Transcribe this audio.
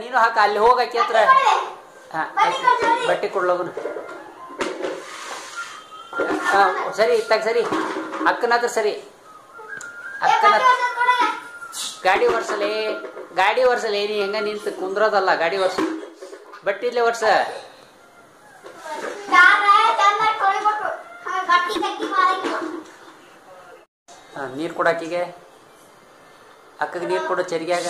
ನೀನು ಹಾಕ ಅಲ್ಲಿ ಹೋಗಕ್ಕೆ ಹತ್ರ ಬಟ್ಟೆ ಕೊಡ್ಲೋಗನು ಸರಿ ಇತ್ತಾಗ ಸರಿ ಅಕ್ಕನ ಹತ್ರ ಸರಿ ಅಕ್ಕನ ಗಾಡಿ ಒರ್ಸಲೇ ನೀ ಹೆಂಗ ನಿಂತು ಕುಂದ್ರೋದಲ್ಲ ಗಾಡಿ ವರ್ಷ ಬಟ್ಟಿದ್ಲೆ ವರ್ಷ ನೀರು ಕೊಡಾಕಿಗೆ ಅಕ್ಕಗೆ ನೀರು ಕೊಡು ಚರಿಗ್ಯಾಗ